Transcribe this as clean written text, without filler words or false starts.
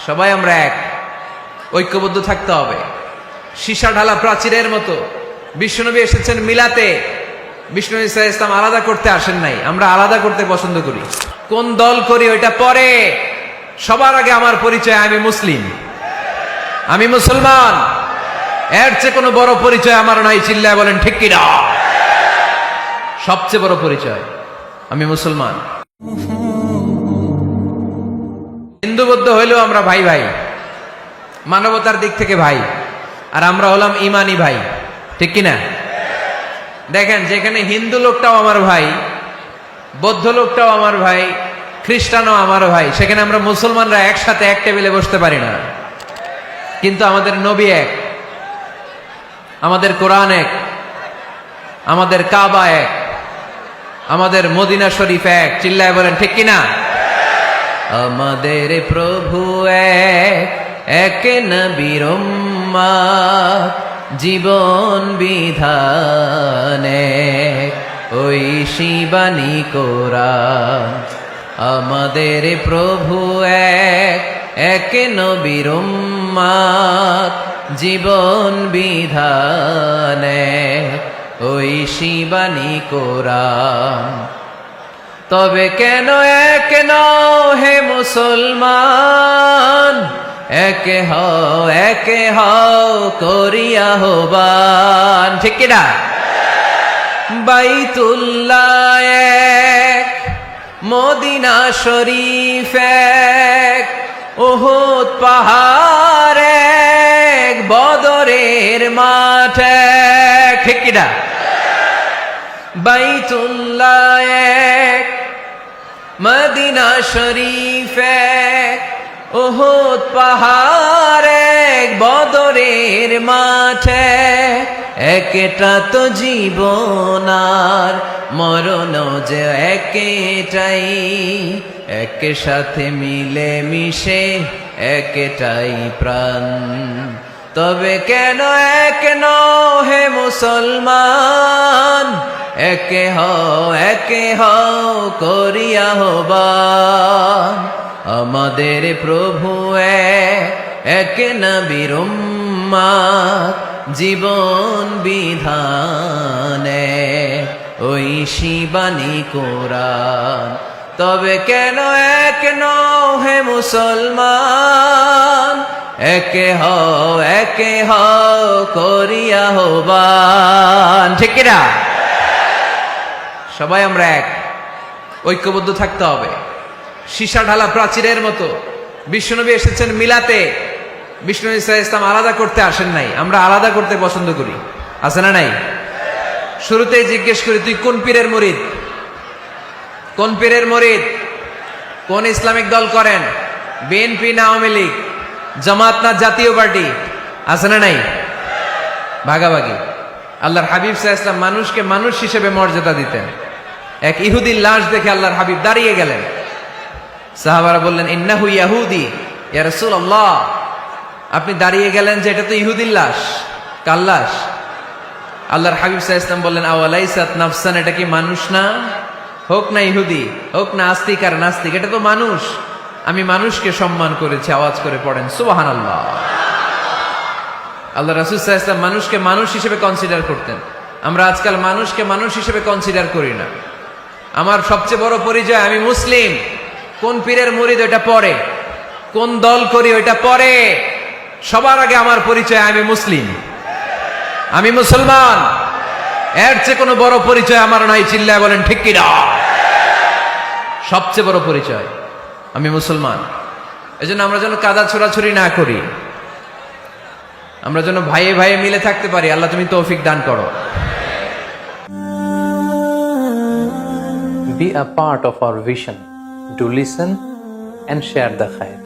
সবাই আমরা এক, ঐক্যবদ্ধ থাকতে হবে। সীসা ঢালা প্রাচীরের মতো বিশ্বনবী এসেছেন মিলাতে, বিষ্ণু ঈসা ইসলাম আলাদা করতে আসেন নাই। আমরা আলাদা করতে পছন্দ করি। কোন দল করি ওইটা পরে, সবার আগে আমার পরিচয় আমি মুসলিম, আমি মুসলমান। এর চেয়ে কোনো বড় পরিচয় আমার নাই। চিল্লায় বলেন ঠিক কিনা? সবচেয়ে বড় পরিচয় আমি মুসলমান। হিন্দু বৌদ্ধ হইলেও আমরা ভাই ভাই, মানবতার দিক থেকে ভাই। আর আমরা হলাম ইমানি ভাই, ঠিক কিনা? দেখেন, যেখানে হিন্দু লোকটাও আমার ভাই, বৌদ্ধ লোকটাও আমার ভাই, খ্রিস্টানও আমার ভাই, সেখানে আমরা মুসলমানরা একসাথে এক টেবিলে বসতে পারি না। কিন্তু আমাদের নবী এক, আমাদের কোরআন এক, আমাদের কাবা এক, আমাদের মদিনা শরীফ এক। চিল্লায় বলেন ঠিক কিনা? আমাদের প্রভু এক, এক নবীর উম্মত, জীবন বিধান এক, ওই শিবানী কোরআন। আমাদের প্রভু এক, এক নবীর উম্মত, জীবন বিধান এক, ওই শিবানী কোরআন। তবে কেন এক নও হে মুসলমান, একে হও করিয়া হবান, ঠিক কিনা? বাইতুল্লাহ এক, মদিনা শরীফ এক, উহুদ পাহাড় এক, বদরের মাঠ এক, ঠিক কিনা? বাইতুল্লাহ এক, মদিনা শরীফ এক, উহুদ পাহাড় এক, বদরের মাঠ এক। একটা তো জীবন আর মরণ যে একটাই, এক সাথে মিলে মিশে একটাই প্রাণ। তবে কেন এক নও হে মুসলমান, একে হও করিয়া হবান। আমাদের প্রভু এক, এক নবীর উম্মত, জীবন বিধান এক, ওই শিবানী কোরআন। তবে কেন এক নও হে মুসলমান, একে হও করিয়া হবান, ঠিক কিনা? সবাই আমরা এক, ঐক্যবদ্ধ থাকতে হবে। সীসা ঢালা প্রাচীরের মতো বিশ্বনবী এসেছেন মিলাতে, বিষ্ণু ঈসা ইসলাম আলাদা করতে আসেন নাই। আমরা আলাদা করতে পছন্দ করি, আছে না নাই? শুরুতেই জিজ্ঞেস করি, তুই কোন পীরের মুরিদ? কোন পীরের মুরিদ? কোন ইসলামিক দল করেন? বিএনপি না আওয়ামী লীগ, জামাত না জাতীয় পার্টি? আছে না নাই? ভাগাভাগি। আল্লাহর হাবিব সাল্লাল্লাহু আলাইহি ওয়াসাল্লাম মানুষকে মানুষ হিসেবে মর্যাদা দিতেন। এক ইহুদির লাশ দেখে আল্লাহর হাবিব দাঁড়িয়ে গেলেন। সাহাবারা বললেন, ইন্নাহু ইয়াহুদি ইয়া রাসূলুল্লাহ। আপনি দাঁড়িয়ে গেলেন যে এটা তো ইহুদির লাশ, কার লাশ? আল্লাহর হাবিব সাল্লাল্লাহু আলাইহি ওয়াসাল্লাম বললেন, আওয়ালাইসাত নাফসান, এটা কি মানুষ না? হোক না ইহুদি, হোক না আস্তিক আর নাস্তিক, এটা তো মানুষ। আমি মানুষকে সম্মান করেছি। আওয়াজ করে পড়েন সুবহানাল্লাহ। আল্লাহ রাসূল সাল্লাল্লাহু আলাইহি ওয়াসাল্লাম মানুষকে মানুষ হিসেবে কনসিডার করতেন। আমরা আজকাল মানুষকে মানুষ হিসেবে কনসিডার করি না। আমার সবচেয়ে বড় পরিচয় আমি মুসলিম। কোন পীরের মুরিদ ওটা পরে, কোন দল করি ওইটা পরে, সবার আগে আমার পরিচয় আমি মুসলিম, আমি মুসলমান। এর চেয়ে কোনো বড় পরিচয় আমার নাই। চিল্লায় বলেন ঠিক কিনা? সবচেয়ে বড় পরিচয় আমি মুসলমান। এজন্য আমরা যেন কাদা ছোড়াছুরি না করি, আমরা যেন ভাইয়ে ভাইয়ে মিলে থাকতে পারি। আল্লাহ তুমি তৌফিক দান করো। Be a part of our vision. Do listen and share the khair.